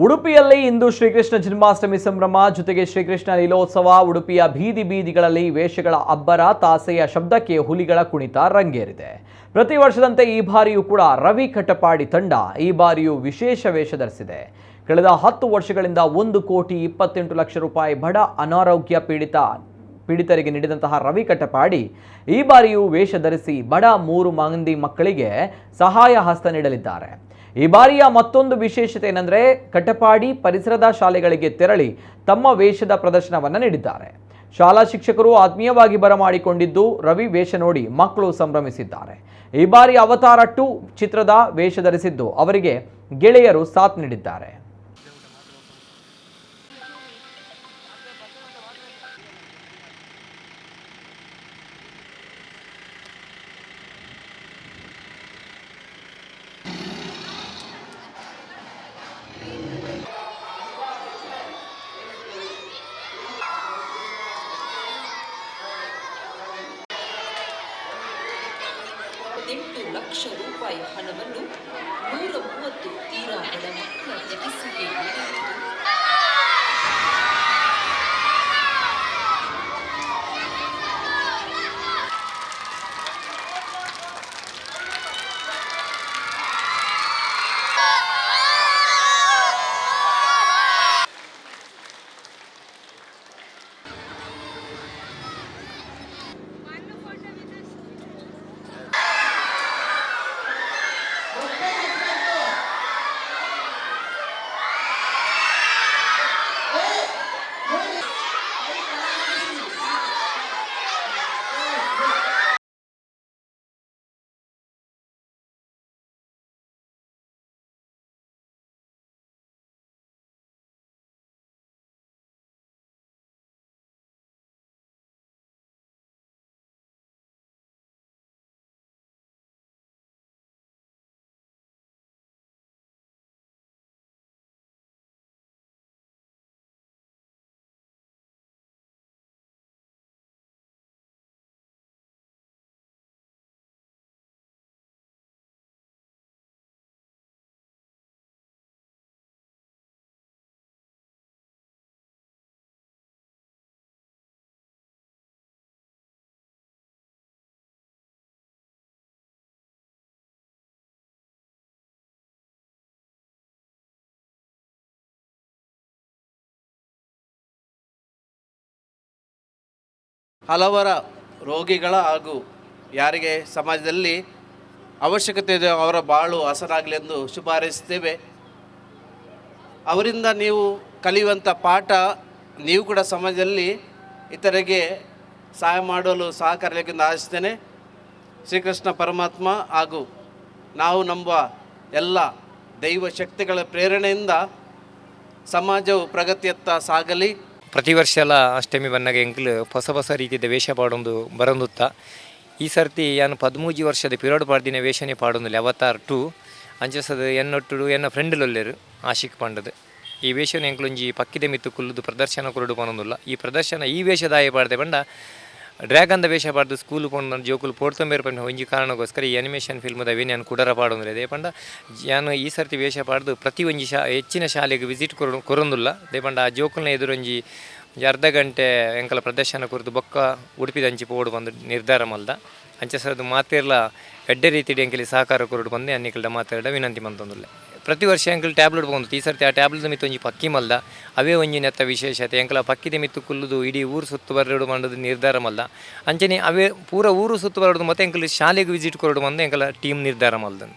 ಉಡುಪಿಯಲ್ಲಿ ಇಂದು ಶ್ರೀಕೃಷ್ಣ ಜನ್ಮಾಷ್ಟಮಿ ಸಂಭ್ರಮ ಜೊತೆಗೆ ಶ್ರೀಕೃಷ್ಣ ಲೀಲೋತ್ಸವ. ಉಡುಪಿಯ ಬೀದಿ ಬೀದಿಗಳಲ್ಲಿ ವೇಷಗಳ ಅಬ್ಬರ, ತಾಸೆಯ ಶಬ್ದಕ್ಕೆ ಹುಲಿಗಳ ಕುಣಿತ ರಂಗೇರಿದೆ. ಪ್ರತಿ ವರ್ಷದಂತೆ ಈ ಬಾರಿಯೂ ಕೂಡ ರವಿ ಕಟ್ಟಪಾಡಿ ತಂಡ ಈ ಬಾರಿಯೂ ವಿಶೇಷ ವೇಷ ಧರಿಸಿದೆ. ಕಳೆದ 10 ವರ್ಷಗಳಿಂದ 1,28,00,000 ರೂಪಾಯಿ ಬಡ ಅನಾರೋಗ್ಯ ಪೀಡಿತರಿಗೆ ನೀಡಿದಂತಹ ರವಿ ಕಟ್ಟಪಾಡಿ ಈ ಬಾರಿಯೂ ವೇಷ ಧರಿಸಿ ಬಡ 3 ಮಂದಿ ಮಕ್ಕಳಿಗೆ ಸಹಾಯ ಹಸ್ತ ನೀಡಲಿದ್ದಾರೆ. ಈ ಬಾರಿಯ ಮತ್ತೊಂದು ವಿಶೇಷತೆ ಏನಂದ್ರೆ ಕಟ್ಟಪಾಡಿ ಪರಿಸರದ ಶಾಲೆಗಳಿಗೆ ತೆರಳಿ ತಮ್ಮ ವೇಷದ ಪ್ರದರ್ಶನವನ್ನು ನೀಡಿದ್ದಾರೆ. ಶಾಲಾ ಶಿಕ್ಷಕರು ಆತ್ಮೀಯವಾಗಿ ಬರಮಾಡಿಕೊಂಡಿದ್ದು ರವಿ ವೇಷ ನೋಡಿ ಮಕ್ಕಳು ಸಂಭ್ರಮಿಸಿದ್ದಾರೆ. ಈ ಬಾರಿ ಅವತಾರ 2 ಚಿತ್ರದ ವೇಷ ಧರಿಸಿದ್ದು ಅವರಿಗೆ ಗೆಳೆಯರು ಸಾಥ್ ನೀಡಿದ್ದಾರೆ. ಲಕ್ಷ ರೂಪಾಯಿ ಹಣವನ್ನು 130 ತೀರಾ ಬಡ ಮಕ್ಕಳ ಚಿಕಿತ್ಸೆಗೆ ನೀಡಿರುವುದು ಹಲವರ ರೋಗಿಗಳ ಹಾಗೂ ಯಾರಿಗೆ ಸಮಾಜದಲ್ಲಿ ಅವಶ್ಯಕತೆ ಇದೆ ಅವರ ಬಾಳು ಹಸನಾಗಲಿ ಎಂದು ಶುಭ ಹಾರೈಸುತ್ತೇವೆ. ಅವರಿಂದ ನೀವು ಕಲಿಯುವಂಥ ಪಾಠ ನೀವು ಕೂಡ ಸಮಾಜದಲ್ಲಿ ಇತರರಿಗೆ ಸಹಾಯ ಮಾಡಲು ಸಹಕಾರಬೇಕೆಂದು ಆಶಿಸ್ತೇನೆ. ಶ್ರೀಕೃಷ್ಣ ಪರಮಾತ್ಮ ಹಾಗೂ ನಾವು ನಂಬುವ ಎಲ್ಲ ದೈವ ಶಕ್ತಿಗಳ ಪ್ರೇರಣೆಯಿಂದ ಸಮಾಜವು ಪ್ರಗತಿಯತ್ತ ಸಾಗಲಿ. ಪ್ರತಿ ವರ್ಷ ಎಲ್ಲ ಅಷ್ಟಮಿ ಬನ್ನಗ ಎಂಕ್ಲು ಹೊಸ ರೀತಿಯ ವೇಷ ಪಾಡೊಂದು ಬರಂದುತ್ತ ಈ ಸರ್ತಿ ಯಾನು 13 ವರ್ಷದ ಪಿರಿಯಡ್ ಪಾಡ್ದಿನ ವೇಷನೇ ಪಾಡೊಂದಿಲ್ಲ. ಅವತಾರ್ 2 ಅಂಚಸದ ಎನ್ನೊಟ್ಟು ಎನ್ನ ಫ್ರೆಂಡ್ಲೊಲ್ಲೆರು ಆಶಿಕ್ ಪಾಂಡದು ಈ ವೇಷನ ಎಂಕ್ಲೊಂಜಿ ಪಕ್ಕಿದ ಮಿತ್ತು ಕುಲ್ಲುದು ಪ್ರದರ್ಶನ ಕೊರಡು ಪನೊಂದಿಲ್ಲ. ಈ ಪ್ರದರ್ಶನ ಈ ವೇಷದಾಯ ಪಾಡ್ದೆ ಬಂಡ ಡ್ರ್ಯಾಗನ್ದ ವೇಷ ಪಾಡ್ದು ಸ್ಕೂಲ್ ಪೊಂಡು ಜೋಕುಲು ಪೋಡ್ತಂಬೇರು ಪಂಡ ಒಂಜಿ ಕಾರಣಕ್ಕೋಸ್ಕರ ಈ ಅನಿಮೇಷನ್ ಫಿಲ್ಮ್ದವೇ ನಾನು ಕುಡರ ಪಾಡೊಂದಿಲ್ಲ. ದೇ ಪಂಡ ನಾನು ಈ ಸರ್ತಿ ವೇಷ ಪಾಡ್ದು ಪ್ರತಿ ಒಂಜಿ ಹೆಚ್ಚಿನ ಶಾಲೆಗೆ ವಿಸಿಟ್ ಕೊರೊಂದಿಲ್ಲ. ದೇ ಪಂಡ ಆ ಜೋಕುಲ್ನ ಎದುರೊಂಜಿ ಅರ್ಧ ಗಂಟೆ ಎಂಕಲ ಪ್ರದರ್ಶನ ಕುರಿತು ಬೊಕ್ಕ ಉಡುಪಿದಂಚಿ ಪೋಡು ಬಂದು ನಿರ್ಧಾರ ಮಲ್ದ ಅಂಚಸರದು ಮಾತೆರ್ಲ ಎಡ್ಡೆ ರೀತಿ ಎಂಕಲಿ ಸಹಕಾರ ಕೊರಡು ಬಂದು ಅನ್ನಿಕಲ್ಡ ಮಾತಾಡ ವಿನಂತಿ ಮಂತೊಂದುಲ್ಲೆ. ಪ್ರತಿ ವರ್ಷ ಎಂಕಲ್ ಟ್ಯಾಬ್ಲೆಟ್ ಬಂದು ಈ ಸರ್ತಿ ಆ ಟ್ಯಾಬ್ಲೆಟ್ ಮಿತ್ತು ಒಂಜಿ ಪಕ್ಕಿ ಮಲ್ದ ಅವೇ ಒಂಜಿ ನೆತ್ತ ವಿಶೇಷತೆ ಎಂಕಲ ಪಕ್ಕಿದ ಮಿತ್ತು ಕುಲ್ಲುದು ಇಡೀ ಊರು ಸುತ್ತು ಬರಡು ಮಾಡೋದು ನಿರ್ಧಾರ ಮಲ್ದ ಅಂಚನೆ ಅವೇ ಪೂರ ಊರು ಸುತ್ತು ಬರಡು ಮತ್ತು ಎಂಕಲ್ ಶಾಲೆಗೆ ವಿಸಿಟ್ ಕೊರಡು ಬಂದು ಎಂಕಲ ಟೀಮ್ ನಿರ್ಧಾರ ಮಲ್ದನು.